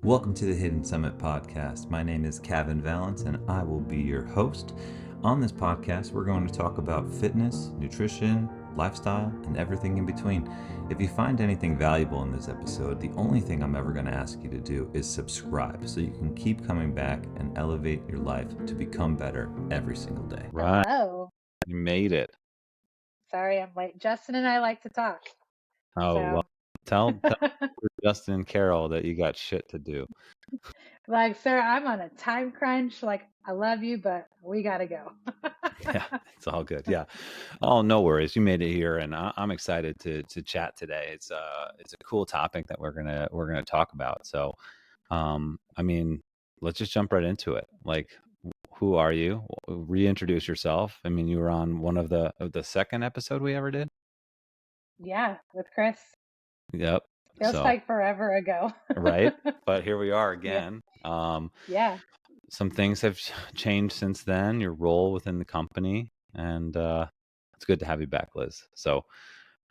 Welcome to the Hidden Summit podcast. My name is Kevin Valance and I will be your host. On this podcast, we're going to talk about fitness, nutrition, lifestyle, and everything in between. If you find anything valuable in this episode, the only thing I'm ever going to ask you to do is subscribe so you can keep coming back and elevate your life to become better every single day. Right. Hello. You made it. Sorry, I'm late. Justin and I like to talk. Oh, well, So, tell Justin and Carol that you got shit to do. like, sir, I'm on a time crunch. Like, I love you, but we gotta go. Yeah, it's all good. Yeah. Oh, no worries. You made it here, and I'm excited to chat today. It's a cool topic that we're gonna talk about. So, I mean, let's just jump right into it. Like, who are you? Reintroduce yourself. I mean, you were on one of the second episode we ever did. Yeah, with Chris. Yep. Feels So, like forever ago. right. But here we are Yeah. again. Yeah. Some things have changed since then, your role within the company, and it's good to have you back, Liz. So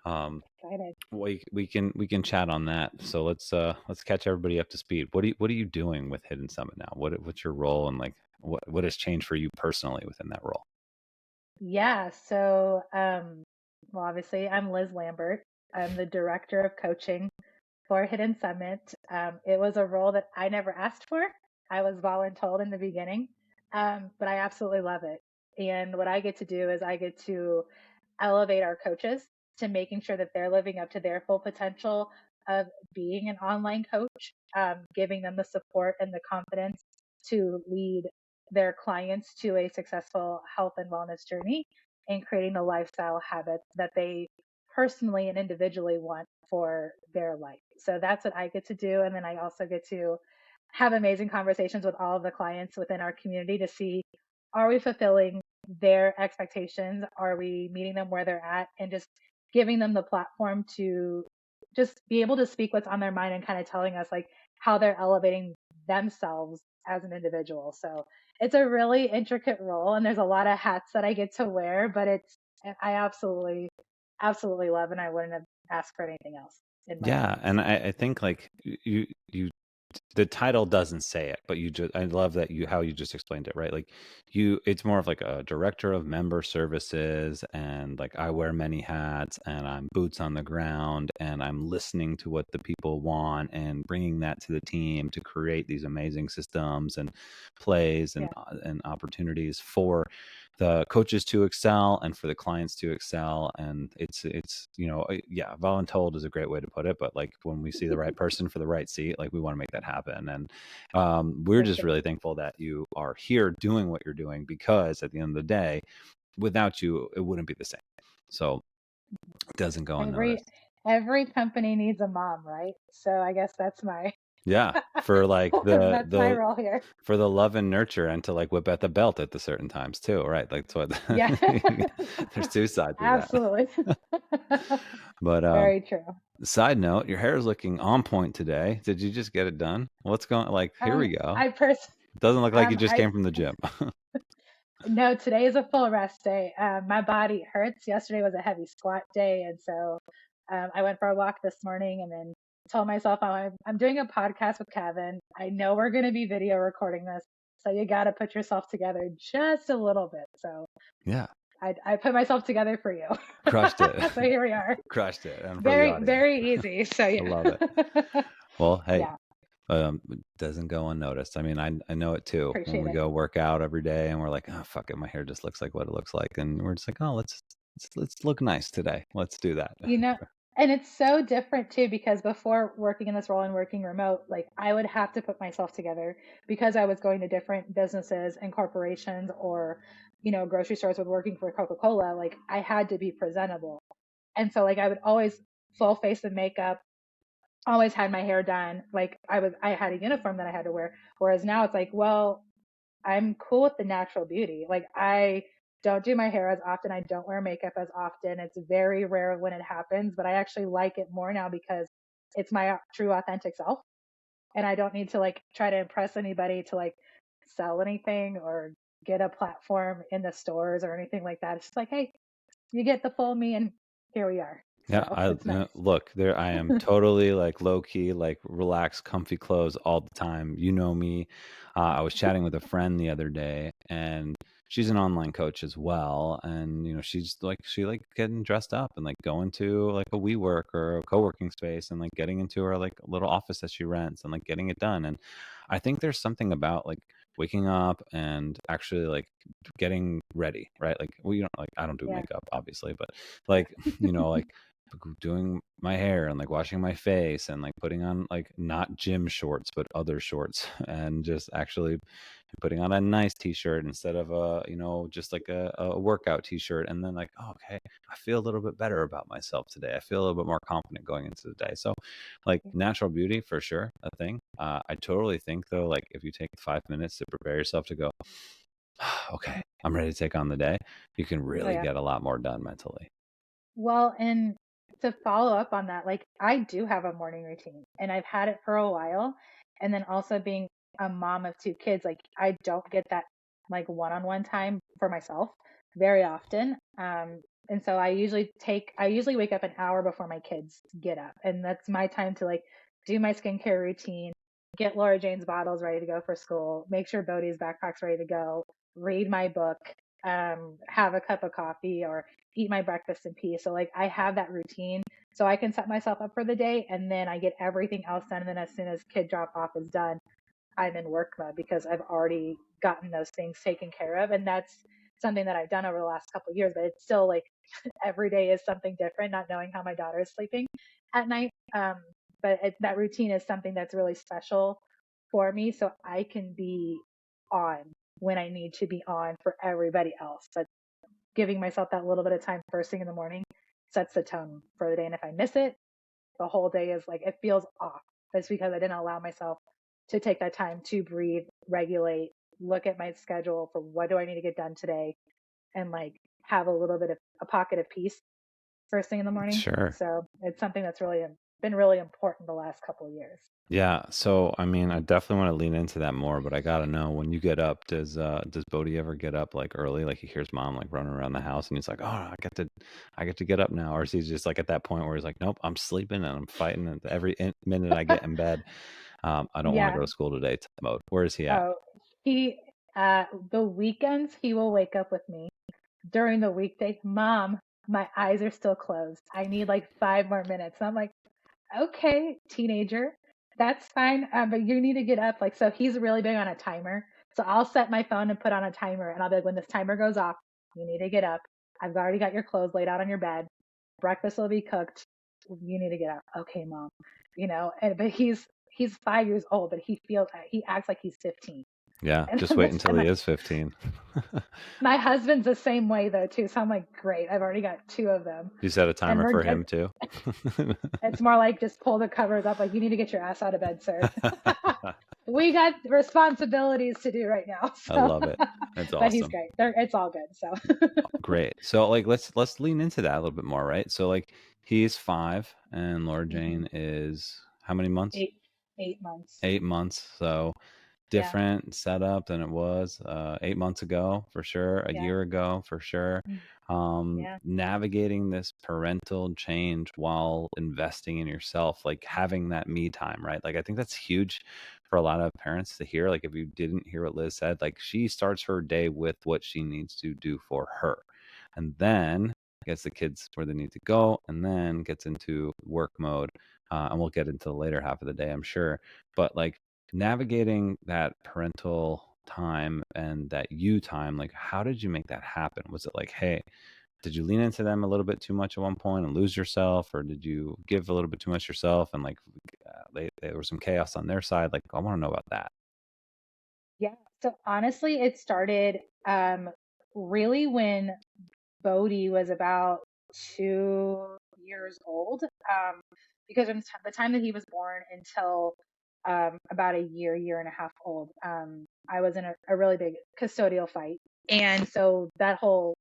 Excited. we can chat on that. So let's catch everybody up to speed. What are you doing with Hidden Summit now? What's your role, and like what has changed for you personally within that role? Yeah. So, well, obviously, I'm Liz Lambert. I'm the director of coaching for Hidden Summit. It was a role that I never asked for. I was voluntold in the beginning, but I absolutely love it. And what I get to do is I get to elevate our coaches to making sure that they're living up to their full potential of being an online coach, giving them the support and the confidence to lead their clients to a successful health and wellness journey and creating the lifestyle habits that they personally and individually want for their life. So that's what I get to do. And then I also get to have amazing conversations with all of the clients within our community to see, are we fulfilling their expectations? Are we meeting them where they're at? And just giving them the platform to just be able to speak what's on their mind and kind of telling us like how they're elevating themselves as an individual. So it's a really intricate role and there's a lot of hats that I get to wear, but I absolutely love, and I wouldn't have asked for anything else in my Yeah, life. and I think like you the title doesn't say it, but you just I love that you how you just explained it, right? Like it's more of like a director of member services, and like I wear many hats and I'm boots on the ground and I'm listening to what the people want and bringing that to the team to create these amazing systems and plays Yeah. and opportunities for the coaches to excel and for the clients to excel. And it's yeah, voluntold is a great way to put it, but like when we see the right person for the right seat, like we want to make that happen. And we're For just sure. really thankful that you are here doing what you're doing, because at the end of the day, without you it wouldn't be the same. So it doesn't go unnoticed. Every company needs a mom, right? So I guess that's my Yeah, for like that's my role here. for the love and nurture, and to like whip at the belt at the certain times too, right? Like that's what Yeah. there's two sides of Absolutely. that. But Very true. side note, your hair is looking on point today. Did you just get it done? What's going, like, here we go. I pers Doesn't look like you just I came from the gym. no, today is a full rest day. My body hurts. Yesterday was a heavy squat day, and so I went for a walk this morning, and then told myself I'm doing a podcast with Kevin. I know we're going to be video recording this, so you got to put yourself together just a little bit. So Yeah, I put myself together for you. crushed it. So here we are. Crushed it. And for the Very, audience, very easy. So I love it. yeah. Well, hey, Yeah, it doesn't go unnoticed. I mean, I know it too. When appreciate we it. go work out every day and we're like, oh fuck it, my hair just looks like what it looks like, and we're just like, oh, let's look nice today. Let's do that. You know, and it's so different too because before working in this role and working remote, like I would have to put myself together because I was going to different businesses and corporations or, grocery stores with working for Coca-Cola. Like I had to be presentable. And so like I would always full face of makeup, always had my hair done. Like I had a uniform that I had to wear. Whereas now it's like, well, I'm cool with the natural beauty. Like I don't do my hair as often. I don't wear makeup as often. It's very rare when it happens, but I actually like it more now because it's my true authentic self. And I don't need to like try to impress anybody to like sell anything or get a platform in the stores or anything like that. It's just like, hey, you get the full me and here we are. Yeah, So it's nice. look, there I am totally like low key, like relaxed, comfy clothes all the time. You know me. I was chatting with a friend the other day, and she's an online coach as well. And she's like, she like getting dressed up and like going to like a WeWork or a co-working space and like getting into her like little office that she rents and like getting it done. And I think there's something about like waking up and actually like getting ready, right? Like we don't like I don't do Yeah. makeup, obviously, but like like doing my hair and like washing my face and like putting on like not gym shorts but other shorts and just actually putting on a nice t-shirt instead of a just like a workout t-shirt, and then like, oh, okay, I feel a little bit better about myself today, I feel a little bit more confident going into the day. So like natural beauty for sure a thing. I totally think though, like if you take 5 minutes to prepare yourself to go, okay, I'm ready to take on the day, you can Oh really yeah. get a lot more done mentally. Well, and to follow up on that, like I do have a morning routine and I've had it for a while. And then also being a mom of two kids, like I don't get that like one-on-one time for myself very often. And so I usually wake up an hour before my kids get up. And that's my time to like do my skincare routine, get Laura Jane's bottles ready to go for school, make sure Bodhi's backpack's ready to go, read my book, have a cup of coffee or eat my breakfast in peace. So like I have that routine so I can set myself up for the day and then I get everything else done. And then as soon as kid drop off is done, I'm in work mode because I've already gotten those things taken care of. And that's something that I've done over the last couple of years, but it's still like every day is something different, not knowing how my daughter is sleeping at night. That routine is something that's really special for me. So I can be on when I need to be on for everybody else. But giving myself that little bit of time first thing in the morning sets the tone for the day. And if I miss it, the whole day is like, it feels off. That's because I didn't allow myself to take that time to breathe, regulate, look at my schedule for what do I need to get done today and like have a little bit of a pocket of peace first thing in the morning. Sure. So it's something that's really been really important the last couple of years. Yeah, so I mean, I definitely want to lean into that more, but I gotta know, when you get up, does Bodhi ever get up like early? Like he hears mom like running around the house and he's like, "Oh, I get to get up now." Or is he just like at that point where he's like, "Nope, I'm sleeping and I'm fighting and every minute I get in bed, I don't want to Yeah. go to school today" type mode. Where is he at? Oh, he, the weekends, he will wake up with me during the weekday. Mom, my eyes are still closed. I need like 5 more minutes. And I'm like, okay, teenager, that's fine. But you need to get up. Like, so he's really big on a timer. So I'll set my phone and put on a timer and I'll be like, when this timer goes off, you need to get up. I've already got your clothes laid out on your bed. Breakfast will be cooked. You need to get up. Okay, mom. But he's 5 years old, but he acts like he's 15. Yeah, And just wait until and he my, is 15. my husband's the same way though too. So I'm like, great. I've already got two of them. You set a And timer for him too? it's more like just pull the covers up. Like you need to get your ass out of bed, sir. We got responsibilities to do right now. I So, love it. That's but he's awesome. great. It's all good. So, Great. So like let's lean into that a little bit more, right? So like he's 5 and Laura mhm. Jane is how many months? 8 months. 8 months. So Yeah. different setup than it was 8 months ago for sure, a Yeah. year ago for sure. Mm, yeah. Navigating this parental change while investing in yourself, like having that me time, right? Like I think that's huge for a lot of parents to hear. Like if you didn't hear what Liz said, like she starts her day with what she needs to do for her, and then gets the kids where they need to go, and then gets into work mode. And we'll get into the later half of the day, I'm sure. But like navigating that parental time and that you time, like how did you make that happen? Was it like, hey, did you lean into them a little bit too much at one point and lose yourself, or did you give a little bit too much yourself and like there was some chaos on their side? Like I want to know about that. Yeah. So honestly, it started really when Bodhi was about 2 years old. Because from the time that he was born until about a year and a half old, I was in a really big custodial fight, and so that whole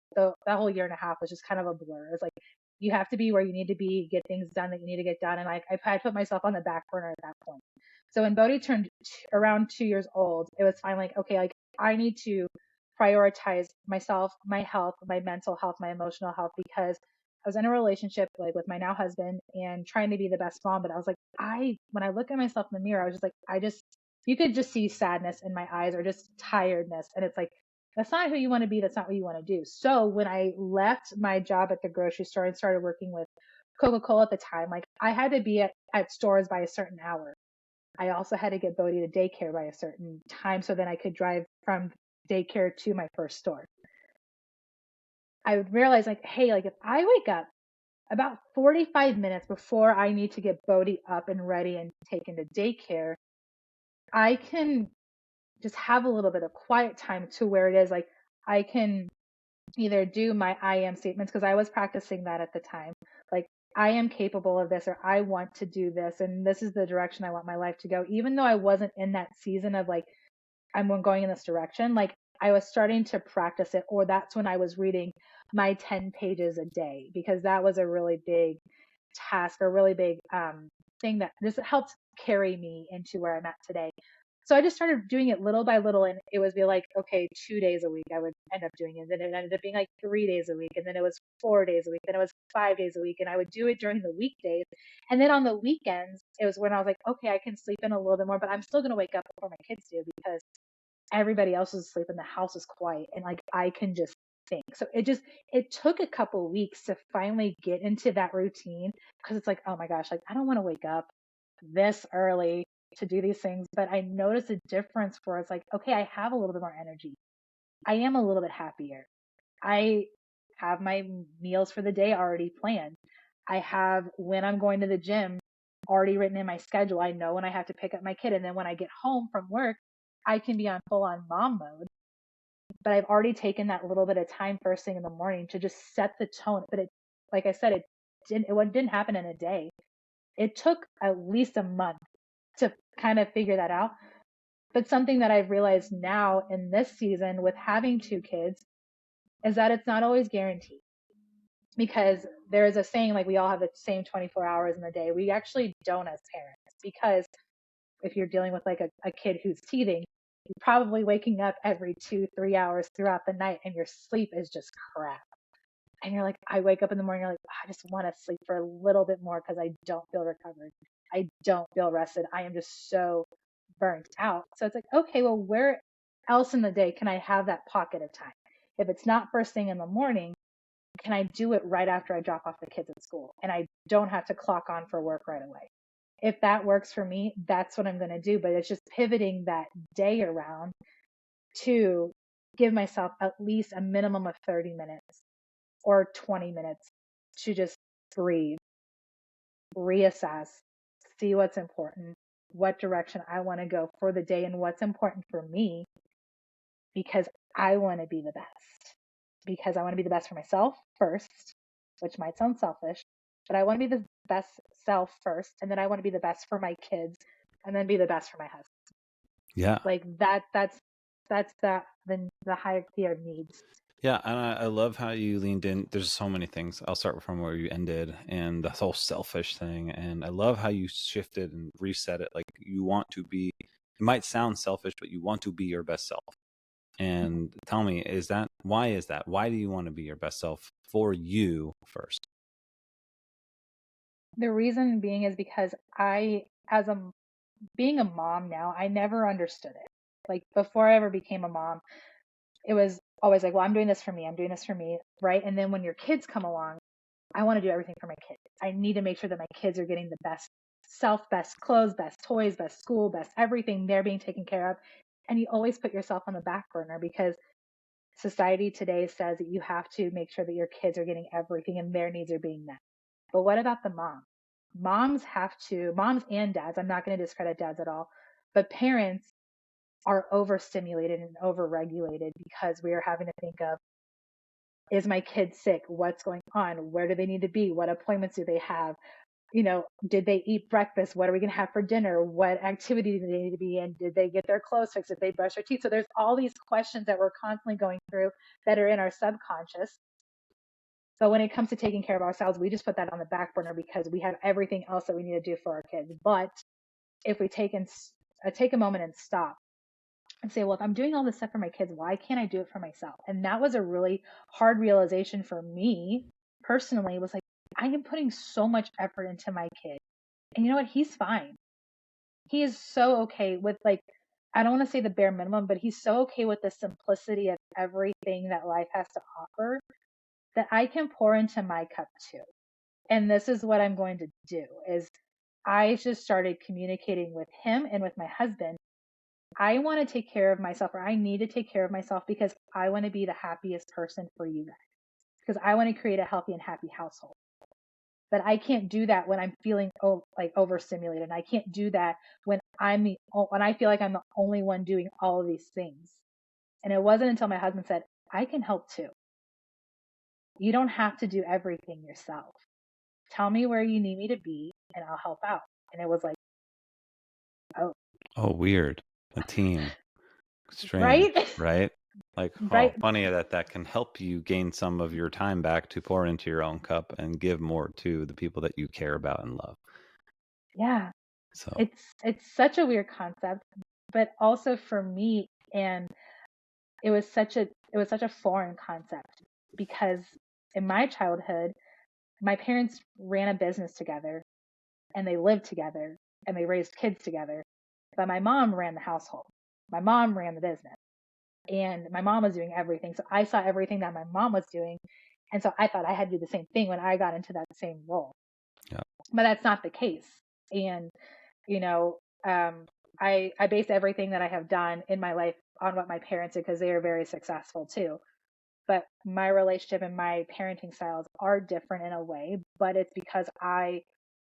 year and a half was just kind of a blur. It's like you have to be where you need to be, get things done that you need to get done, and like I had put myself on the back burner at that point. So when Bodhi turned around 2 years old, it was finally like, okay, like I need to prioritize myself, my health, my mental health, my emotional health, because was in a relationship like with my now husband and trying to be the best mom, but I was like, when I look at myself in the mirror, I was just like, you could just see sadness in my eyes or just tiredness. And it's like, that's not who you want to be. That's not what you want to do. So when I left my job at the grocery store and started working with Coca-Cola at the time, like I had to be at stores by a certain hour. I also had to get Bodhi to daycare by a certain time so then I could drive from daycare to my first store. I would realize like, hey, like if I wake up about 45 minutes before I need to get Bodhi up and ready and taken to daycare, I can just have a little bit of quiet time to where it is like I can either do my I am statements because I was practicing that at the time. Like I am capable of this or I want to do this and this is the direction I want my life to go. Even though I wasn't in that season of like I'm going in this direction, like I was starting to practice it, or that's when I was reading my 10 pages a day because that was a really big task or really big thing that this helped carry me into where I'm at today. So I just started doing it little by little, and it would be like, okay, 2 days a week I would end up doing it. And then it ended up being like 3 days a week, and then it was 4 days a week, then it was 5 days a week, and I would do it during the weekdays. And then on the weekends, it was when I was like, okay, I can sleep in a little bit more, but I'm still gonna wake up before my kids do because everybody else is asleep and the house is quiet, and like I can just think. So it took a couple weeks to finally get into that routine because it's like, oh my gosh, like I don't want to wake up this early to do these things, but I noticed a difference where it's like, okay, I have a little bit more energy. I am a little bit happier. I have my meals for the day already planned. I have when I'm going to the gym already written in my schedule. I know when I have to pick up my kid. And then when I get home from work, I can be on full on mom mode. But I've already taken that little bit of time first thing in the morning to just set the tone. But it, like I said, it didn't happen in a day. It took at least a month to kind of figure that out. But something that I've realized now in this season with having two kids is that it's not always guaranteed because there is a saying like we all have the same 24 hours in the day. We actually don't as parents because if you're dealing with like a kid who's teething, you're probably waking up every 2-3 hours throughout the night and your sleep is just crap. And you're like, I wake up in the morning, you're like, I just want to sleep for a little bit more because I don't feel recovered. I don't feel rested. I am just so burnt out. So it's like, okay, well, where else in the day can I have that pocket of time? If it's not first thing in the morning, can I do it right after I drop off the kids at school and I don't have to clock on for work right away? If that works for me, that's what I'm going to do. But it's just pivoting that day around to give myself at least a minimum of 30 minutes or 20 minutes to just breathe, reassess, see what's important, what direction I want to go for the day, and what's important for me because I want to be the best. Because I want to be the best for myself first, which might sound selfish, but I want to be the best self first, and then I want to be the best for my kids, and then be the best for my husband. Yeah. Like that's the hierarchy of needs. Yeah, and I love how you leaned in. There's so many things. I'll start from where you ended and the whole selfish thing. And I love how you shifted and reset it. Like you want to be, it might sound selfish, but you want to be your best self. And tell me, why is that? Why do you want to be your best self for you first? The reason being is because being a mom now, I never understood it. Like before I ever became a mom, it was always like, well, I'm doing this for me. I'm doing this for me. Right. And then when your kids come along, I want to do everything for my kids. I need to make sure that my kids are getting the best self, best clothes, best toys, best school, best everything. They're being taken care of. And you always put yourself on the back burner because society today says that you have to make sure that your kids are getting everything and their needs are being met. But what about the mom? Moms and dads, I'm not going to discredit dads at all, but parents are overstimulated and overregulated because we are having to think of, is my kid sick? What's going on? Where do they need to be? What appointments do they have? Did they eat breakfast? What are we going to have for dinner? What activity do they need to be in? Did they get their clothes fixed? Did they brush their teeth? So there's all these questions that we're constantly going through that are in our subconscious. But when it comes to taking care of ourselves, we just put that on the back burner because we have everything else that we need to do for our kids. But if we take a moment and stop and say, well, if I'm doing all this stuff for my kids, why can't I do it for myself? And that was a really hard realization for me personally was like, I am putting so much effort into my kid. And you know what? He's fine. He is so okay with, like, I don't want to say the bare minimum, but he's so okay with the simplicity of everything that life has to offer that I can pour into my cup too. And this is what I'm going to do is I just started communicating with him and with my husband. I want to take care of myself, or I need to take care of myself because I want to be the happiest person for you guys. Because I want to create a healthy and happy household. But I can't do that when I'm feeling like overstimulated. I can't do that when when I feel like I'm the only one doing all of these things. And it wasn't until my husband said, I can help too. You don't have to do everything yourself. Tell me where you need me to be and I'll help out. And it was like, oh, Oh, weird. A team. Strange, right? right? Like, oh, Right. funny that can help you gain some of your time back to pour into your own cup and give more to the people that you care about and love. Yeah. So, It's such a weird concept, but also for me, and it was such a foreign concept because in my childhood, my parents ran a business together and they lived together and they raised kids together. But my mom ran the household. My mom ran the business and my mom was doing everything. So I saw everything that my mom was doing. And so I thought I had to do the same thing when I got into that same role. yeah. But that's not the case. And, you know, I base everything that I have done in my life on what my parents did because they are very successful too. But my relationship and my parenting styles are different in a way, but it's because I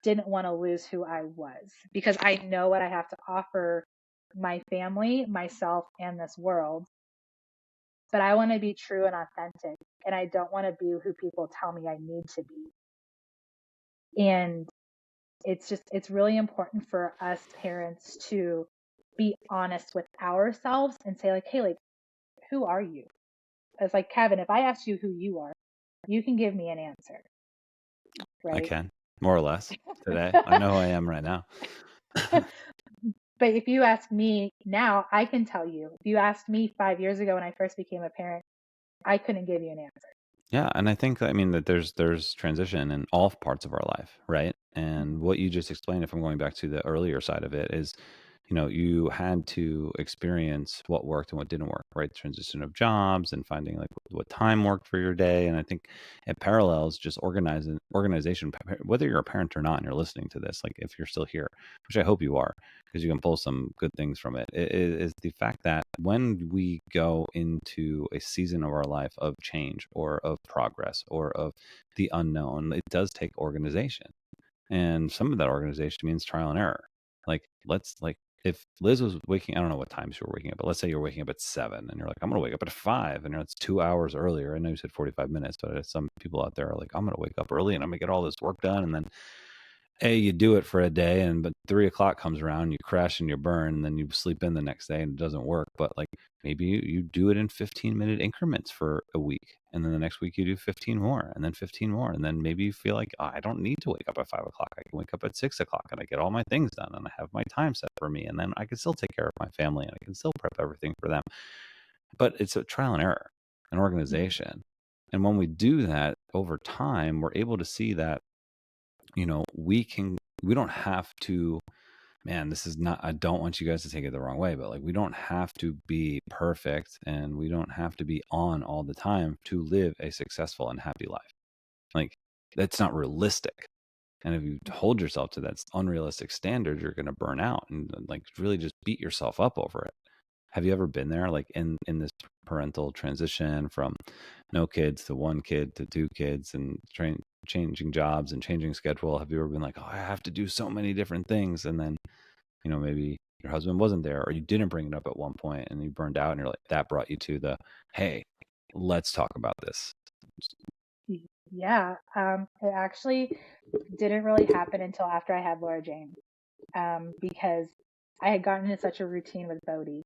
didn't want to lose who I was because I know what I have to offer my family, myself, and this world. But I want to be true and authentic, and I don't want to be who people tell me I need to be. And it's really important for us parents to be honest with ourselves and say, like, hey, like, who are you? It's like, Kevin, if I ask you who you are, you can give me an answer, I right? can, more or less today. I know who I am right now. But if you ask me now, I can tell you. If you asked me 5 years ago when I first became a parent, I couldn't give you an answer. Yeah, and I think that, I mean, that there's transition in all parts of our life, right? And Mhm. what you just explained, if I'm going back to the earlier side of it, is, you had to experience what worked and what didn't work, right? Transition of jobs and finding like what time worked for your day. And I think it parallels just organization, whether you're a parent or not, and you're listening to this, like if you're still here, which I hope you are, because you can pull some good things from it, is the fact that when we go into a season of our life of change or of progress or of the unknown, it does take organization. And some of that organization means trial and error. Like if Liz was waking, I don't know what times you were waking up, but let's say you're waking up at 7 and you're like, I'm going to wake up at 5, and it's 2 hours earlier. I know you said 45 minutes, but some people out there are like, I'm going to wake up early and I'm going to get all this work done. And then you do it for a day, and but 3 o'clock comes around, you crash and you burn, and then you sleep in the next day and it doesn't work. But like maybe you do it in 15-minute increments for a week, and then the next week you do 15 more, and then 15 more, and then maybe you feel like, "Oh, I don't need to wake up at 5 o'clock. I can wake up at 6 o'clock, and I get all my things done, and I have my time set for me, and then I can still take care of my family, and I can still prep everything for them." But it's a trial and error, an organization, and when we do that over time, we're able to see that we don't have to, man, this is not, I don't want you guys to take it the wrong way, but like we don't have to be perfect and we don't have to be on all the time to live a successful and happy life. Like that's not realistic. And if you hold yourself to that unrealistic standard, you're going to burn out and like really just beat yourself up over it. Have you ever been there, like in this parental transition from no kids to one kid to two kids and changing jobs and changing schedule? Have you ever been like, oh, I have to do so many different things, and then maybe your husband wasn't there, or you didn't bring it up at one point, and you burned out, and you're like, that brought you to the, hey, let's talk about this. Yeah, it actually didn't really happen until after I had Laura Jane, because I had gotten into such a routine with Bodhi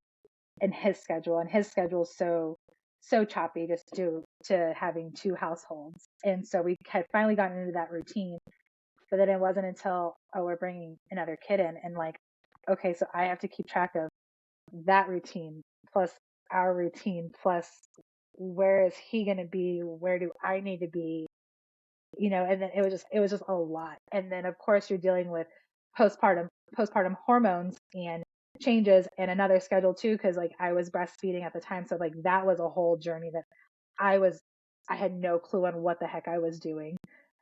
and his schedule, and his schedule is so choppy just due to having two households, and so we had finally gotten into that routine. But then it wasn't until, oh, we're bringing another kid in, and like, okay, so I have to keep track of that routine plus our routine plus where is he going to be? Where do I need to be? and then it was just a lot. And then of course you're dealing with postpartum hormones and changes and another schedule too, because like I was breastfeeding at the time. So like that was a whole journey that I was I had no clue on what the heck I was doing,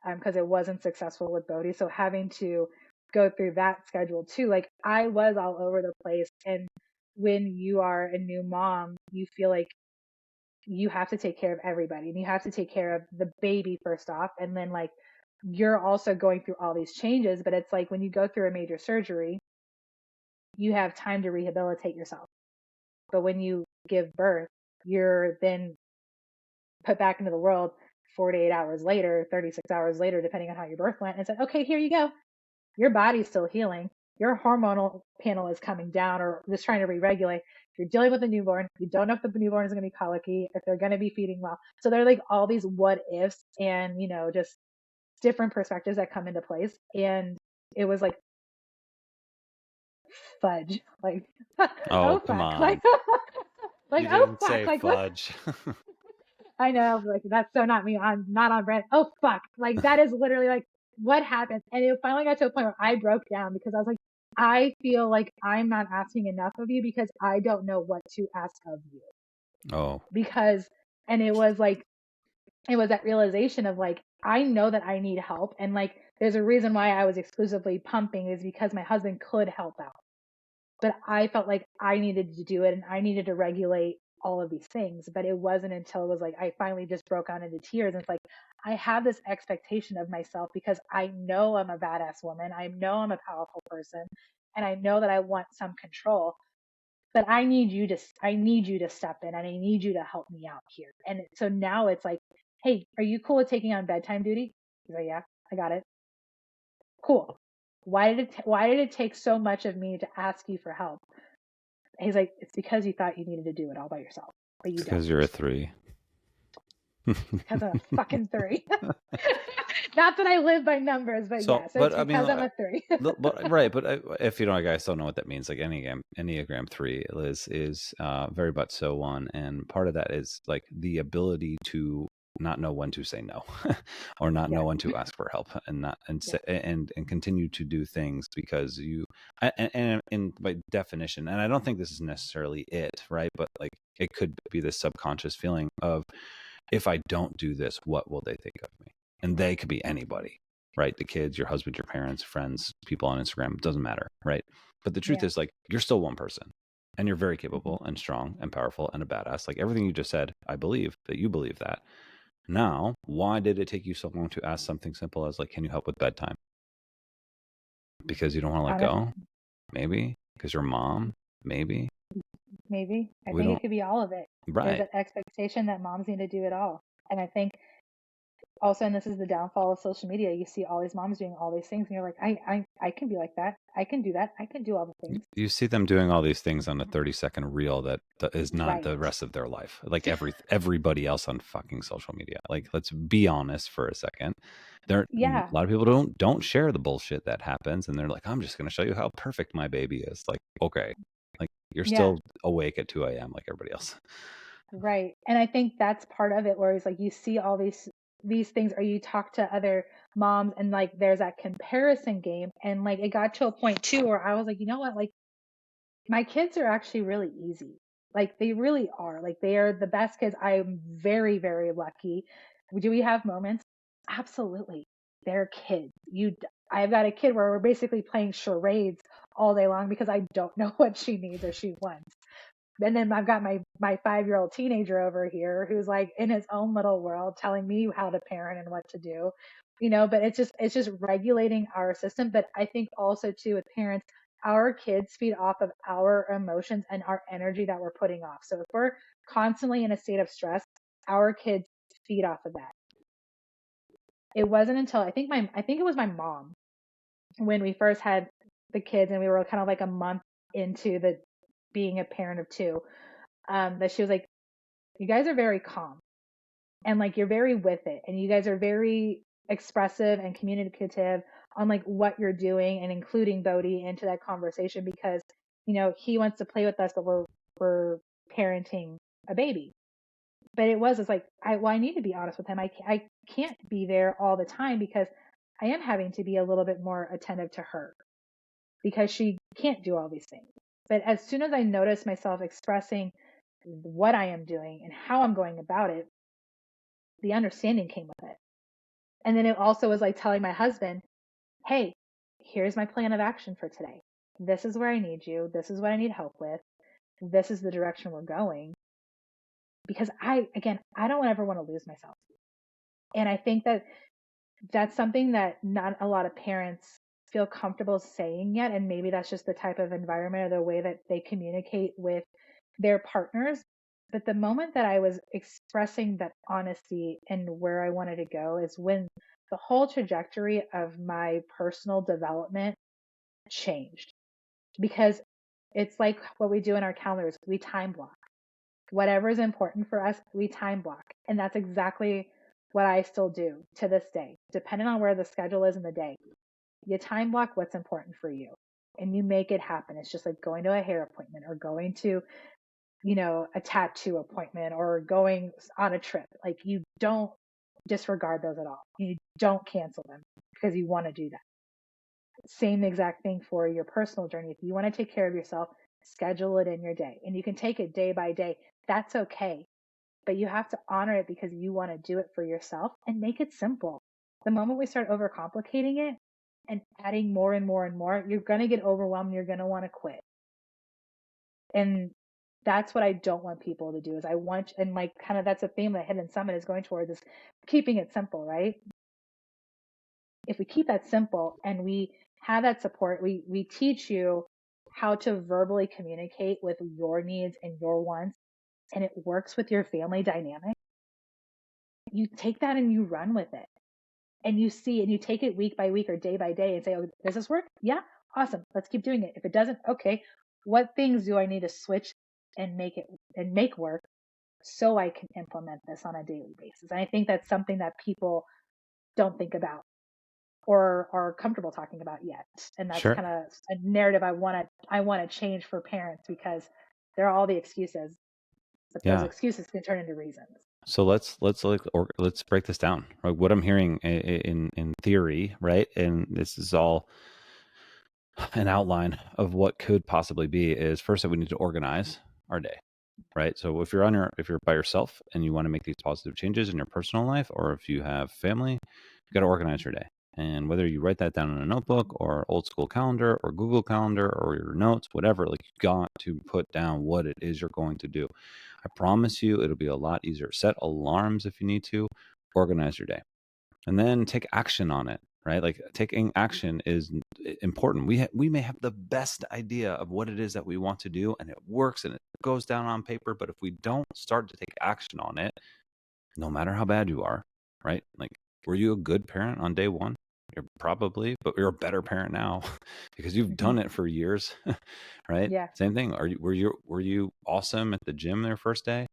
because it wasn't successful with Bodhi. So having to go through that schedule too, like I was all over the place. And when you are a new mom, you feel like you have to take care of everybody, and you have to take care of the baby first off, and then like you're also going through all these changes. But it's like when you go through a major surgery, you have time to rehabilitate yourself. But when you give birth, you're then put back into the world 48 hours later, 36 hours later, depending on how your birth went, and said, okay, here you go. Your body's still healing. Your hormonal panel is coming down or just trying to re-regulate. You're dealing with a newborn. You don't know if the newborn is going to be colicky, if they're going to be feeding well. So there are like all these what ifs and, just different perspectives that come into place. And it was like fudge, like, Oh, oh come fuck, on. like You oh didn't fuck, say like what? fudge. I know, like that's so not me. I'm not on brand. Oh fuck, like that is literally like what happened. And it finally got to a point where I broke down because I was like, I feel like I'm not asking enough of you because I don't know what to ask of you. Oh, Because, and it was that realization of like, I know that I need help. And like, there's a reason why I was exclusively pumping is because my husband could help out. But I felt like I needed to do it and I needed to regulate all of these things. But it wasn't until it was like I finally just broke out into tears. And it's like I have this expectation of myself because I know I'm a badass woman. I know I'm a powerful person. And I know that I want some control. But I need you to step in and I need you to help me out here. And so now it's like, hey, are you cool with taking on bedtime duty? He's like, yeah, I got it. Cool. Why did it take so much of me to ask you for help? He's like, it's because you thought you needed to do it all by yourself, but you it's don't. because you're a 3. Because I'm a fucking 3. Not that I live by numbers, but So, yes, but it's I mean, because I'm a 3. but right, but if you don't, guys don't know what that means. Like Enneagram 3, Liz, is very much so one, and part of that is like the ability to not know when to say no, or not know Yes, when to ask for help, and not and yes, say, and continue to do things because you and by definition, and I don't think this is necessarily it, right? But like it could be this subconscious feeling of, if I don't do this, what will they think of me? And they could be anybody, right? The kids, your husband, your parents, friends, people on Instagram, doesn't matter, right? But the truth yeah. is, like, you're still one person and you're very Mhm. capable and strong and powerful and a badass. Like everything you just said, I believe that you believe that. Now, why did it take you so long to ask something simple as, like, can you help with bedtime? Because you don't want to let Honest, go? Maybe. Because you're a mom? Maybe. maybe. I We think don't, it could be all of it. There's right. an expectation that moms need to do it all. And I think also, and this is the downfall of social media, you see all these moms doing all these things, and you're like, I can be like that. I can do that. I can do all the things. You see them doing all these things on a 30-second reel that is not Right. the rest of their life. Like everybody else on fucking social media. Like, let's be honest for a second. A Yeah. lot of people don't share the bullshit that happens, and they're like, I'm just going to show you how perfect my baby is. Like, okay, like you're Yeah. still awake at 2 a.m. like everybody else. Right. And I think that's part of it where it's like you see all these things or you talk to other moms and like there's that comparison game and like it got to a point too where I was like, you know what? Like my kids are actually really easy. Like they really are. Like they are the best kids. I'm very, very lucky. Do we have moments? Absolutely. They're kids. I've got a kid where we're basically playing charades all day long because I don't know what she needs or she wants. And then I've got my 5-year-old teenager over here who's like in his own little world telling me how to parent and what to do. But it's just regulating our system. But I think also too with parents, our kids feed off of our emotions and our energy that we're putting off. So if we're constantly in a state of stress, our kids feed off of that. It wasn't until I think it was my mom when we first had the kids and we were kind of like a month into the being a parent of two, that she was like, you guys are very calm and like you're very with it and you guys are very expressive and communicative on like what you're doing and including Bodhi into that conversation because he wants to play with us but we're parenting a baby. but it's like, I need to be honest with him. I can't be there all the time because I am having to be a little bit more attentive to her because she can't do all these things. But as soon as I notice myself expressing what I am doing and how I'm going about it, the understanding came with it. And then it also was like telling my husband, hey, here's my plan of action for today. This is where I need you. This is what I need help with. This is the direction we're going. Because I don't ever want to lose myself. And I think that that's something that not a lot of parents feel comfortable saying yet. And maybe that's just the type of environment or the way that they communicate with their partners. But the moment that I was expressing that honesty and where I wanted to go is when the whole trajectory of my personal development changed. Because it's like what we do in our calendars, we time block. Whatever is important for us, we time block. And that's exactly what I still do to this day, depending on where the schedule is in the day. You time block what's important for you and you make it happen. It's just like going to a hair appointment or going to, a tattoo appointment or going on a trip. Like, you don't disregard those at all. You don't cancel them because you want to do that. Same exact thing for your personal journey. If you want to take care of yourself, schedule it in your day, and you can take it day by day. That's okay. But you have to honor it because you want to do it for yourself and make it simple. The moment we start overcomplicating it and adding more and more and more, you're going to get overwhelmed. You're going to want to quit. And that's what I don't want people to do is and like kind of that's a theme that Hidden Summit is going towards, is keeping it simple, right? If we keep that simple and we have that support, we teach you how to verbally communicate with your needs and your wants, and it works with your family dynamic. You take that and you run with it, and you see, and you take it week by week or day by day and say, oh, does this work? Yeah. Awesome. Let's keep doing it. If it doesn't, okay, what things do I need to switch and make work so I can implement this on a daily basis? And I think that's something that people don't think about or are comfortable talking about yet. And that's Sure. kind of a narrative I want to change for parents, because there are all the excuses, but those Yeah. excuses can turn into reasons. So let's break this down. Right? What I'm hearing in theory, right? And this is all an outline of what could possibly be, is first that we need to organize our day, right? So if you're by yourself and you want to make these positive changes in your personal life, or if you have family, you got to organize your day. And whether you write that down in a notebook or old school calendar or Google Calendar or your notes, whatever, like, you got to put down what it is you're going to do. I promise you it'll be a lot easier. Set alarms if you need to, organize your day, and then take action on it, right? Like, taking action is important. We may have the best idea of what it is that we want to do, and it works and it goes down on paper, but if we don't start to take action on it, no matter how bad you are, right? Like, were you a good parent on day one? You're probably, but you're a better parent now because you've done it for years, right? Yeah. Same thing. Were you awesome at the gym their first day?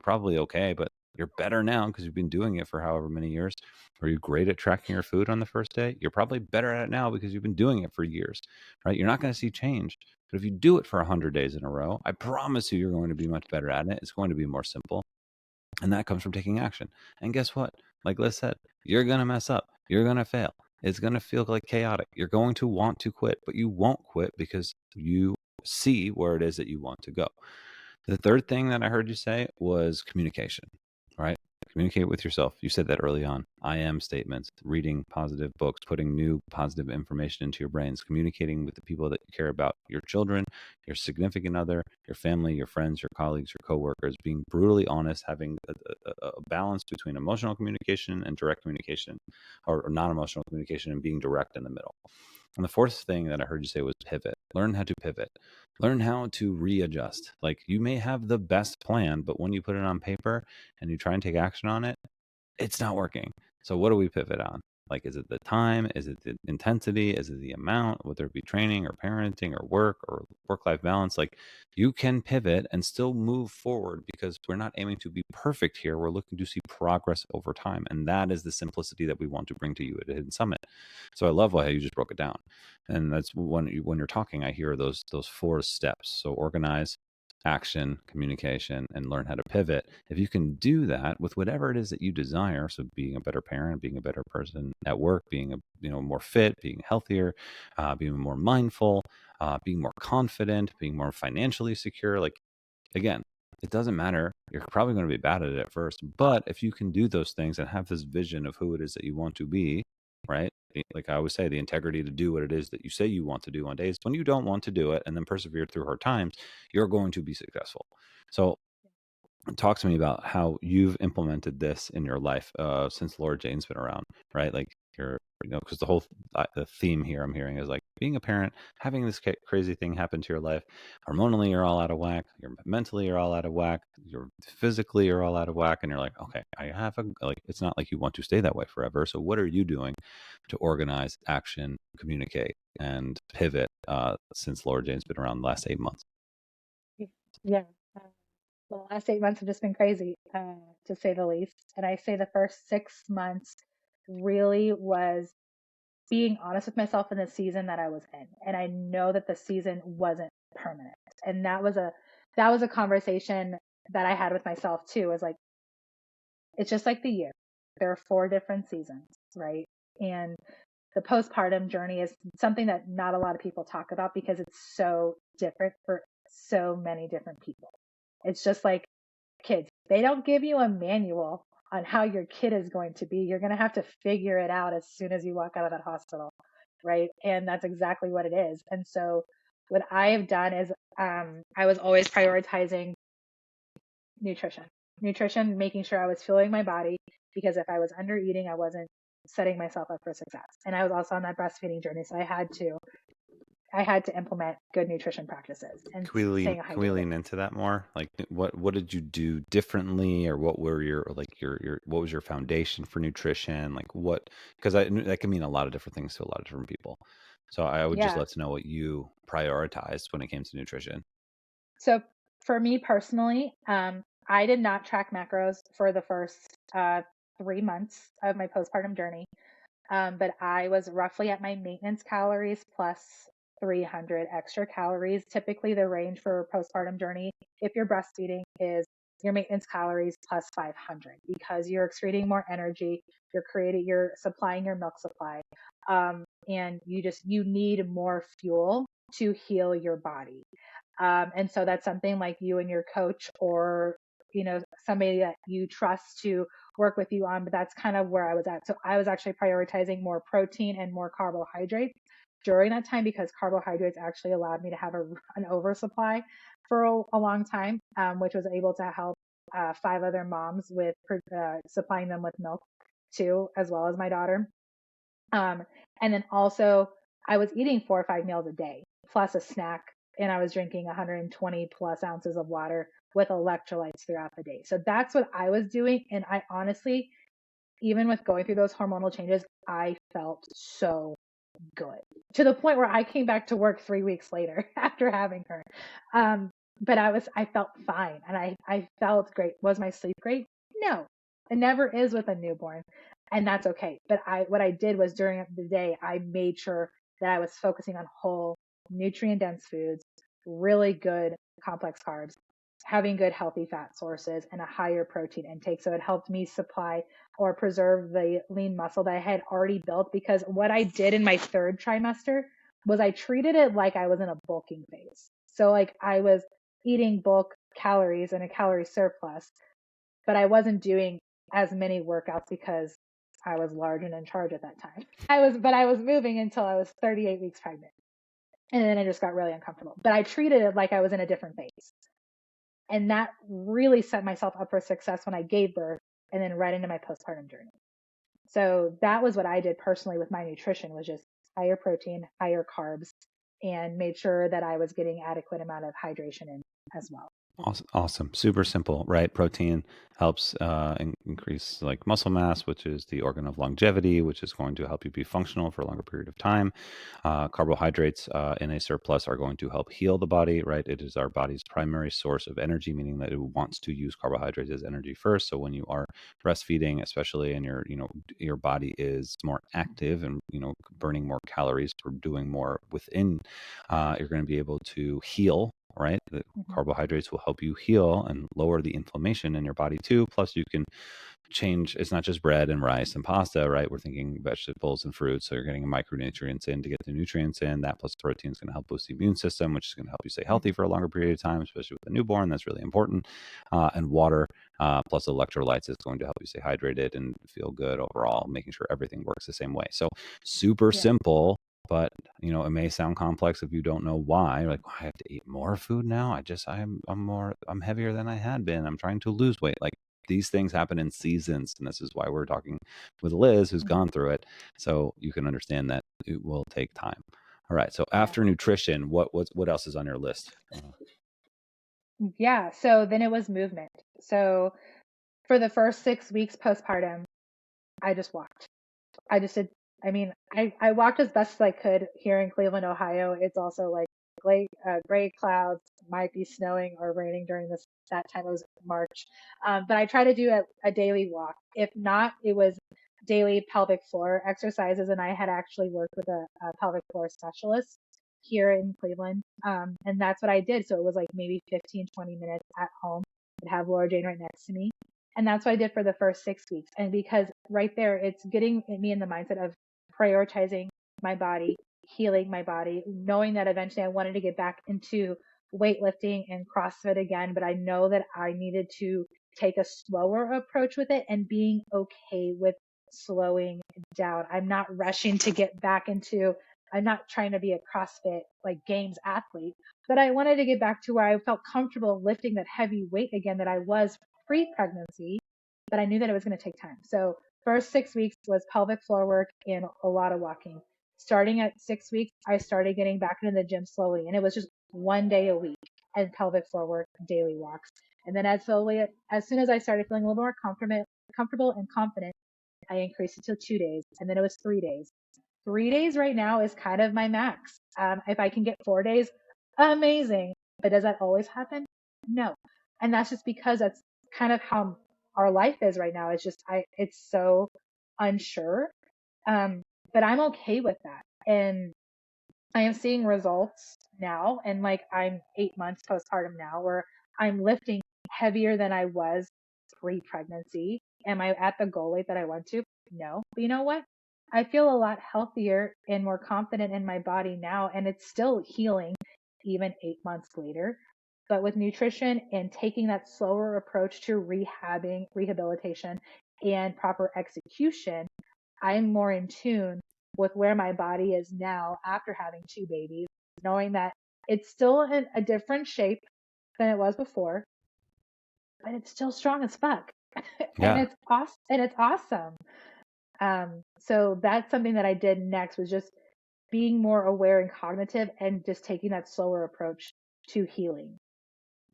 Probably okay, but you're better now because you've been doing it for however many years. Were you great at tracking your food on the first day? You're probably better at it now because you've been doing it for years, right? You're not going to see change, but if you do it for 100 days in a row, I promise you, you're going to be much better at it. It's going to be more simple. And that comes from taking action. And guess what? Like Liz said, you're going to mess up. You're going to fail. It's going to feel like chaotic. You're going to want to quit, but you won't quit because you see where it is that you want to go. The third thing that I heard you say was communication, right? Communicate with yourself. You said that early on. I am statements, reading positive books, putting new positive information into your brains, communicating with the people that you care about, your children, your significant other, your family, your friends, your colleagues, your coworkers, being brutally honest, having a balance between emotional communication and direct communication, or non-emotional communication, and being direct in the middle. And the fourth thing that I heard you say was pivot. Learn how to pivot. Learn how to readjust. Like, you may have the best plan, but when you put it on paper and you try and take action on it, it's not working. So what do we pivot on? Like, is it the time? Is it the intensity? Is it the amount? Whether it be training or parenting or work-life balance, like, you can pivot and still move forward, because we're not aiming to be perfect here. We're looking to see progress over time. And that is the simplicity that we want to bring to you at Hidden Summit. So I love how you just broke it down. And that's when you're talking, I hear those 4 steps. So organize, action, communication, and learn how to pivot. If you can do that with whatever it is that you desire, so being a better parent, being a better person at work, being more fit, being healthier, being more mindful, being more confident, being more financially secure, like again, it doesn't matter. You're probably going to be bad at it at first, but if you can do those things and have this vision of who it is that you want to be, right? Like I always say, the integrity to do what it is that you say you want to do on days when you don't want to do it and then persevere through hard times, you're going to be successful. So talk to me about how you've implemented this in your life since Laura Jane's been around, right? Like you're, because the whole the theme here I'm hearing is like being a parent, having this crazy thing happen to your life. Hormonally, you're all out of whack. You're mentally, you're all out of whack. You're physically, you're all out of whack. And you're like, okay, I have it's not like you want to stay that way forever. So what are you doing to organize, action, communicate, and pivot since Laura Jane's been around the last 8 months? Yeah. The last 8 months have just been crazy, to say the least. And I say the first 6 months really was being honest with myself in the season that I was in. And I know that the season wasn't permanent. And that was a conversation that I had with myself too, was like, it's just like the year. There are 4 different seasons, right? And the postpartum journey is something that not a lot of people talk about because it's so different for so many different people. It's just like kids. They don't give you a manual on how your kid is going to be. You're going to have to figure it out as soon as you walk out of that hospital, right? And that's exactly what it is. And so what I have done is I was always prioritizing nutrition, making sure I was fueling my body, because if I was under eating, I wasn't setting myself up for success. And I was also on that breastfeeding journey, so I had to implement good nutrition practices and staying hydrated. Can we lean into that more? Like what did you do differently, or what were your what was your foundation for nutrition? Like because that can mean a lot of different things to a lot of different people. So I would just love to know what you prioritized when it came to nutrition. So for me personally, I did not track macros for the first 3 months of my postpartum journey. But I was roughly at my maintenance calories plus 300 extra calories. Typically the range for postpartum journey, if you're breastfeeding, is your maintenance calories plus 500, because you're excreting more energy, you're supplying your milk supply. And you need more fuel to heal your body. And so that's something like you and your coach, or somebody that you trust to work with you on, but that's kind of where I was at. So I was actually prioritizing more protein and more carbohydrates during that time, because carbohydrates actually allowed me to have an oversupply for a long time, which was able to help 5 other moms with supplying them with milk too, as well as my daughter. And then also I was eating 4 or 5 meals a day plus a snack, and I was drinking 120 plus ounces of water with electrolytes throughout the day. So that's what I was doing. And I honestly, even with going through those hormonal changes, I felt so good, to the point where I came back to work 3 weeks later after having her. But I felt fine, and I felt great. Was my sleep great? No, it never is with a newborn, and that's okay. But what I did was, during the day, I made sure that I was focusing on whole, nutrient dense foods, really good complex carbs, having good healthy fat sources, and a higher protein intake. So it helped me supply or preserve the lean muscle that I had already built, because what I did in my 3rd trimester was I treated it like I was in a bulking phase. So like I was eating bulk calories and a calorie surplus, but I wasn't doing as many workouts because I was large and in charge at that time. I was moving until I was 38 weeks pregnant. And then I just got really uncomfortable. But I treated it like I was in a different phase. And that really set myself up for success when I gave birth, and then right into my postpartum journey. So that was what I did personally with my nutrition, was just higher protein, higher carbs, and made sure that I was getting adequate amount of hydration in as well. Awesome. Super simple, right? Protein helps increase like muscle mass, which is the organ of longevity, which is going to help you be functional for a longer period of time. Carbohydrates in a surplus are going to help heal the body, right? It is our body's primary source of energy, meaning that it wants to use carbohydrates as energy first. So when you are breastfeeding, especially, and your body is more active and burning more calories for doing more within, you're going to be able to heal right? The Mhm. carbohydrates will help you heal and lower the inflammation in your body too. Plus, you can change. It's not just bread and rice and pasta, right? We're thinking vegetables and fruits, so you're getting micronutrients in to get the nutrients in. That plus protein is going to help boost the immune system, which is going to help you stay healthy Mhm. for a longer period of time, especially with a newborn. That's really important. And water plus electrolytes is going to help you stay hydrated and feel good overall, making sure everything works the same way. So super Yeah. simple. But it may sound complex if you don't know why. You're like, "Oh, I have to eat more food now. I'm heavier than I had been. I'm trying to lose weight." Like, these things happen in seasons, and this is why we're talking with Liz, who's Mhm. gone through it, so you can understand that it will take time. All right. So Yeah. after nutrition, what else is on your list? Yeah. So then it was movement. So for the first 6 weeks postpartum, I just walked. I just did. I mean, I walked as best as I could here in Cleveland, Ohio. It's also like gray clouds, might be snowing or raining during that time. It was March, but I try to do a daily walk. If not, it was daily pelvic floor exercises, and I had actually worked with a pelvic floor specialist here in Cleveland, and that's what I did. So it was like maybe 15, 20 minutes at home. I'd have Laura Jane right next to me, and that's what I did for the first 6 weeks. And because right there, it's getting me in the mindset of prioritizing my body, healing my body, knowing that eventually I wanted to get back into weightlifting and CrossFit again, but I know that I needed to take a slower approach with it and being okay with slowing down. I'm not rushing to get back into, I'm not trying to be a CrossFit like games athlete, but I wanted to get back to where I felt comfortable lifting that heavy weight again that I was pre-pregnancy, but I knew that it was going to take time. So first 6 weeks was pelvic floor work and a lot of walking. Starting at 6 weeks, I started getting back into the gym slowly, and it was just one day a week and pelvic floor work, daily walks. And then as soon as I started feeling a little more comfortable and confident, I increased it to 2 days, and then it was 3 days. 3 days right now is kind of my max. If I can get 4 days, amazing. But does that always happen? No. And that's just because that's kind of how our life is right now. It's so unsure. Um, but I'm okay with that. And I am seeing results now. And like I'm 8 months postpartum now where I'm lifting heavier than I was pre-pregnancy. Am I at the goal weight that I want to? No. But you know what? I feel a lot healthier and more confident in my body now, and it's still healing even 8 months later. But with nutrition and taking that slower approach to rehabilitation, and proper execution, I'm more in tune with where my body is now after having two babies, knowing that it's still in a different shape than it was before, but it's still strong as fuck. and Yeah, it's awesome. And it's awesome. So that's something that I did next was just being more aware and cognitive and just taking that slower approach to healing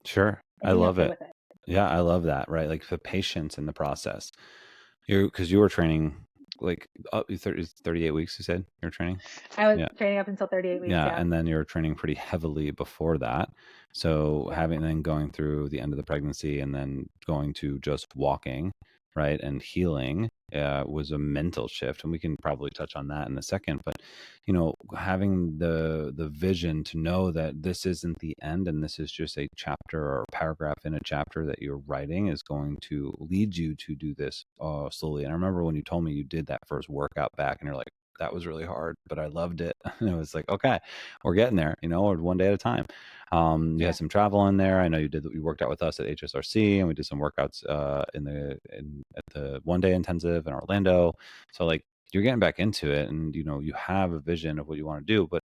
sure. and I being love okay it. with it. Yeah, I love that. Right, like the patience in the process. Because you were training like 38 weeks. You said you're training. I was Yeah. training up until 38 weeks. Yeah, Yeah. and then you're training pretty heavily before that. So Yeah. having then going through the end of the pregnancy and then going to just walking, right, and healing was a mental shift, and we can probably touch on that in a second. But having the vision to know that this isn't the end, and this is just a chapter or a paragraph in a chapter that you're writing is going to lead you to do this slowly. And I remember when you told me you did that first workout back, and you're like, that was really hard, but I loved it. And it was like, okay, we're getting there, or one day at a time. You had Yeah. some travel in there. I know you worked out with us at HSRC, and we did some workouts at the one day intensive in Orlando. So like you're getting back into it, and you have a vision of what you want to do. But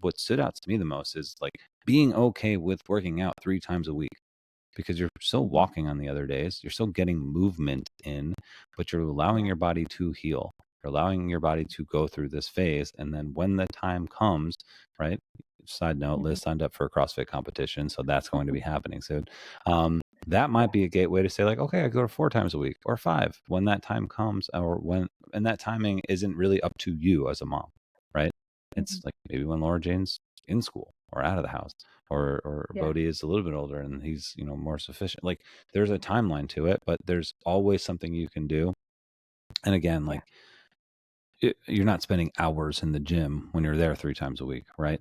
what stood out to me the most is like being okay with working out 3 times a week, because you're still Mhm. walking on the other days. You're still getting movement in, but you're allowing Yeah. your body to heal. You're allowing your body to go through this phase. And then when the time comes, right? Side note, Mhm. Liz signed up for a CrossFit competition. So that's going to be happening soon. That might be a gateway to say, like, okay, I go to 4 times a week or 5 when that time comes, and that timing isn't really up to you as a mom, right? It's Mhm. like maybe when Laura Jane's in school or out of the house, or Yeah. Bodhi is a little bit older and he's more sufficient. Like there's a timeline to it, but there's always something you can do. And again, Yeah. like you're not spending hours in the gym when you're there 3 times a week, right?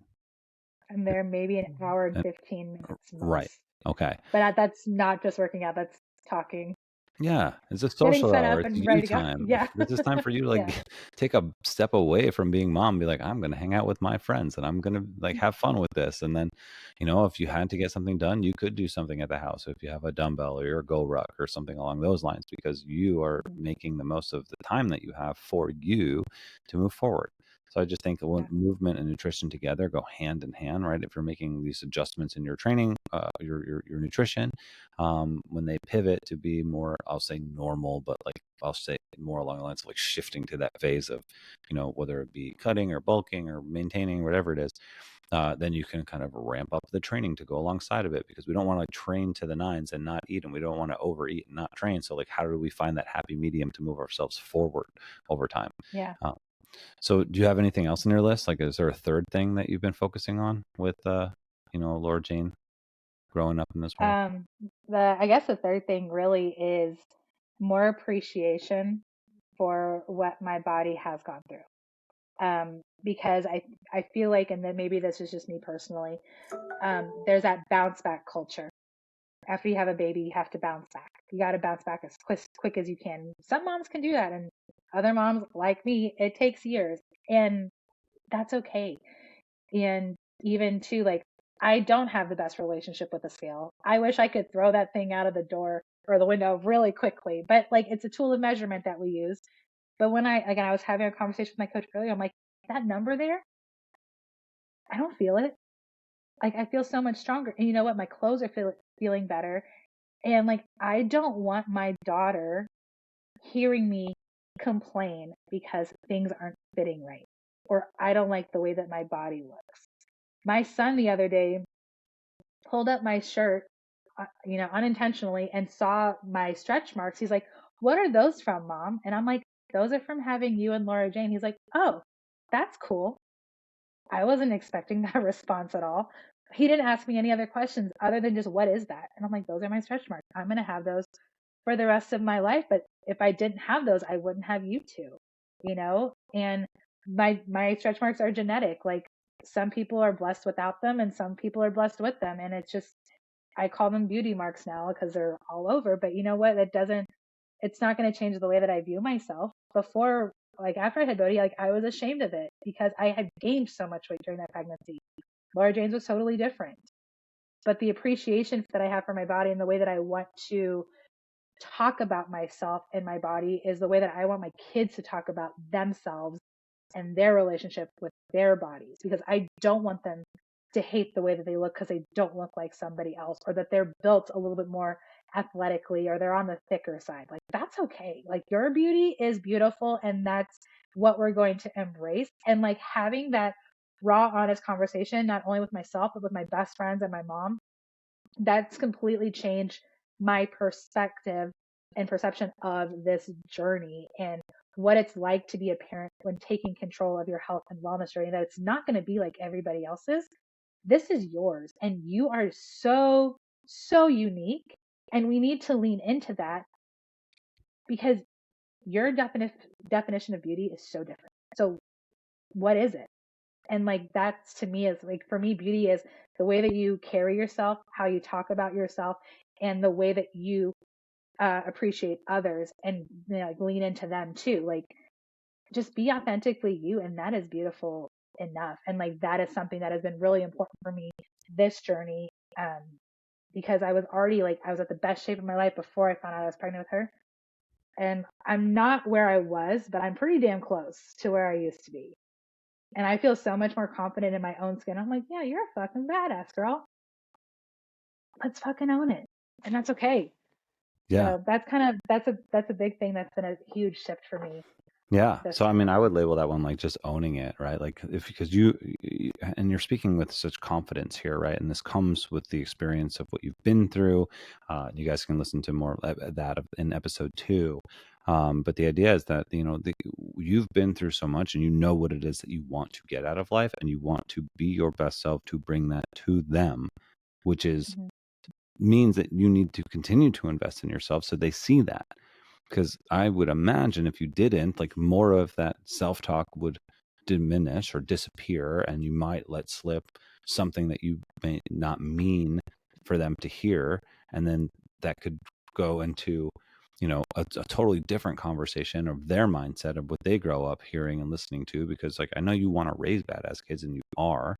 I'm there maybe an hour and And 15 minutes right. most. Okay. But that's not just working out, that's talking, Yeah, it's a getting social set hour. up It's and you ready to go. time. Yeah. This is time for you to like Yeah. take a step away from being mom. Be like, I'm gonna hang out with my friends and I'm gonna like have fun with this. And then, if you had to get something done, you could do something at the house. If you have a dumbbell or your Go Ruck or something along those lines, because you are Mhm. making the most of the time that you have for you to move forward. So I just think that when Yeah. movement and nutrition together go hand in hand, right? If you're making these adjustments in your training, your nutrition, when they pivot to be more, I'll say normal, but like I'll say more along the lines of like shifting to that phase of, whether it be cutting or bulking or maintaining, whatever it is, then you can kind of ramp up the training to go alongside of it, because we don't want to train to the nines and not eat, and we don't want to overeat and not train. So like, how do we find that happy medium to move ourselves forward over time? Yeah. Uh, so do you have anything else on your list? Like, is there a third thing that you've been focusing on with, Laura Jane growing up in this world? I guess the third thing really is more appreciation for what my body has gone through. Because I feel like, and then maybe this is just me personally, there's that bounce back culture. After you have a baby, you have to bounce back. You got to bounce back as quick as you can. Some moms can do that, and other moms, like me, it takes years, and that's okay. And even too, like, I don't have the best relationship with the scale. I wish I could throw that thing out of the door or the window really quickly, but like, it's a tool of measurement that we use. But when I was having a conversation with my coach earlier, I'm like, that number there, I don't feel it. Like, I feel so much stronger. And you know what? My clothes are feeling better. And like, I don't want my daughter hearing me complain because things aren't fitting right, or I don't like the way that my body looks. My son the other day pulled up my shirt, unintentionally, and saw my stretch marks. He's like, "What are those from, Mom?" And I'm like, "Those are from having you and Laura Jane." He's like, "Oh, that's cool." I wasn't expecting that response at all. He didn't ask me any other questions other than just, "What is that?" And I'm like, "Those are my stretch marks. I'm going to have those for the rest of my life. But if I didn't have those, I wouldn't have you two, And my stretch marks are genetic. Like, some people are blessed without them and some people are blessed with them. And it's just, I call them beauty marks now because they're all over. But you know what? It's not going to change the way that I view myself. Before, like after I had Bodhi, like I was ashamed of it because I had gained so much weight during that pregnancy. Laura Jane's was totally different. But the appreciation that I have for my body and the way that I want to talk about myself and my body is the way that I want my kids to talk about themselves and their relationship with their bodies, because I don't want them to hate the way that they look because they don't look like somebody else, or that they're built a little bit more athletically, or they're on the thicker side. Like, that's okay. Like, your beauty is beautiful, and that's what we're going to embrace. And like, having that raw, honest conversation, not only with myself, but with my best friends and my mom, that's completely changed my perspective and perception of this journey and what it's like to be a parent when taking control of your health and wellness journey, that it's not going to be like everybody else's. This is yours, and you are so, so unique. And we need to lean into that because your definition of beauty is so different. So, what is it? And like, that's, to me, is like, for me, beauty is the way that you carry yourself, how you talk about yourself, and the way that you appreciate others, and like, lean into them too. Like, just be authentically you, and that is beautiful enough. And like, that is something that has been really important for me this journey, because I was already, like, I was at the best shape of my life before I found out I was pregnant with her. And I'm not where I was, but I'm pretty damn close to where I used to be. And I feel so much more confident in my own skin. I'm like, yeah, you're a fucking badass, girl. Let's fucking own it. And that's okay. Yeah. So that's a big thing that's been a huge shift for me. Yeah. This So, I time. mean, I would label that one like just owning it, right? Like, because and you're speaking with such confidence here, right? And this comes with the experience of what you've been through. You guys can listen to more of that in episode 2. But the idea is that, you've been through so much, and you know what it is that you want to get out of life, and you want to be your best self to bring that to them, which is Mhm. means that you need to continue to invest in yourself so they see that. Because I would imagine if you didn't, like, more of that self-talk would diminish or disappear, and you might let slip something that you may not mean for them to hear, and then that could go into a totally different conversation of their mindset of what they grow up hearing and listening to, because like I know you want to raise badass kids, and you are.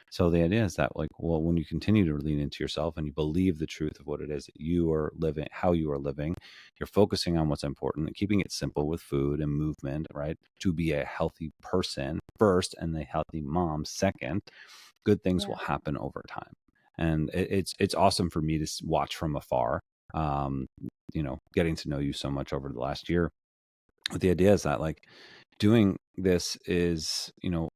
So the idea is that, like, well, when you continue to lean into yourself and you believe the truth of what it is that you are living, how you are living, you're focusing on what's important and keeping it simple with food and movement, right? To be a healthy person first and a healthy mom second, good things will Yeah. happen over time. And it's awesome for me to watch from afar, getting to know you so much over the last year. But the idea is that, like, doing this is,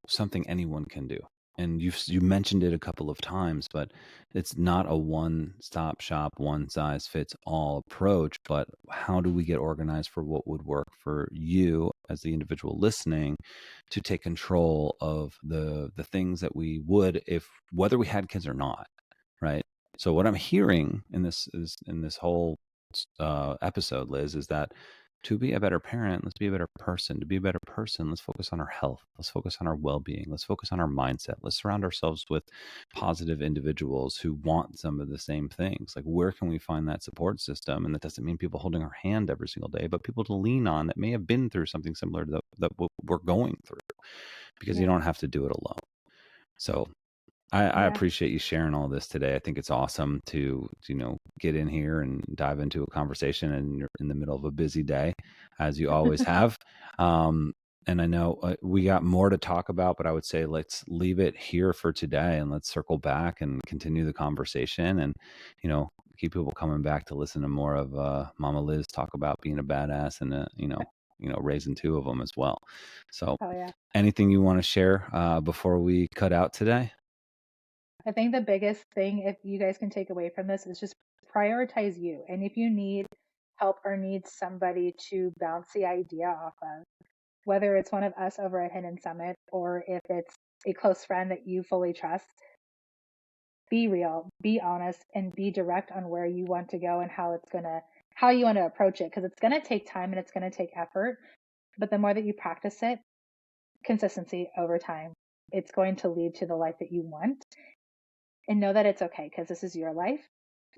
something anyone can do. And you mentioned it a couple of times, but it's not a one-stop shop, one size fits all approach. But how do we get organized for what would work for you as the individual listening, to take control of the things that we would, if whether we had kids or not, right? So what I'm hearing in this whole episode, Liz, is that to be a better parent, let's be a better person. To be a better person, let's focus on our health. Let's focus on our well-being. Let's focus on our mindset. Let's surround ourselves with positive individuals who want some of the same things. Like, where can we find that support system? And that doesn't mean people holding our hand every single day, but people to lean on that may have been through something similar to that we're going through, because you don't have to do it alone. So I appreciate you sharing all this today. I think it's awesome to get in here and dive into a conversation, and you're in the middle of a busy day, as you always have. And I know we got more to talk about, but I would say let's leave it here for today, and let's circle back and continue the conversation, and keep people coming back to listen to more of Mama Liz talk about being a badass, and raising two of them as well. So, anything you want to share before we cut out today? I think the biggest thing, if you guys can take away from this, is just prioritize you. And if you need help or need somebody to bounce the idea off of, whether it's one of us over at Hidden Summit or if it's a close friend that you fully trust, be real, be honest, and be direct on where you want to go and how you want to approach it. Because it's going to take time and it's going to take effort. But the more that you practice it, consistency over time, it's going to lead to the life that you want. And know that it's okay, because this is your life.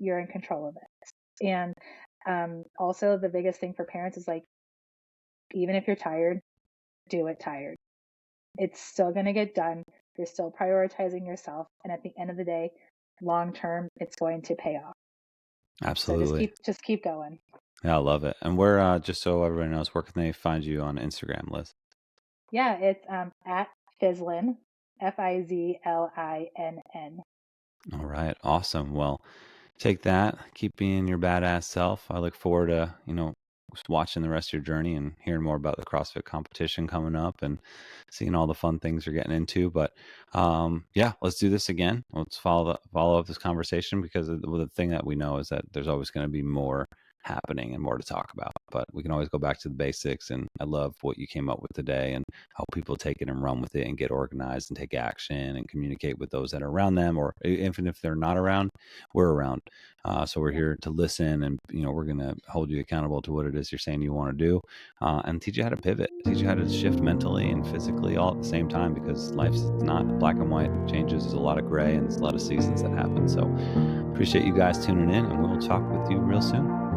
You're in control of it. And also the biggest thing for parents is, like, even if you're tired, do it tired. It's still going to get done. You're still prioritizing yourself. And at the end of the day, long term, it's going to pay off. Absolutely. So just keep going. Yeah, I love it. And where, just so everybody knows, where can they find you on Instagram, Liz? Yeah, it's at Fizlin, Fizlinn. All right. Awesome. Well, take that. Keep being your badass self. I look forward to, watching the rest of your journey and hearing more about the CrossFit competition coming up and seeing all the fun things you're getting into. But let's do this again. Let's follow up this conversation, because the thing that we know is that there's always going to be more happening and more to talk about, but we can always go back to the basics. And I love what you came up with today, and how people take it and run with it and get organized and take action and communicate with those that are around them, or even if they're not around, we're around. So we're here to listen, and we're going to hold you accountable to what it is you're saying you want to do, and teach you how to pivot, teach you how to shift mentally and physically all at the same time, because life's not black and white. It changes. There's a lot of gray, and there's a lot of seasons that happen. So appreciate you guys tuning in, and we'll talk with you real soon.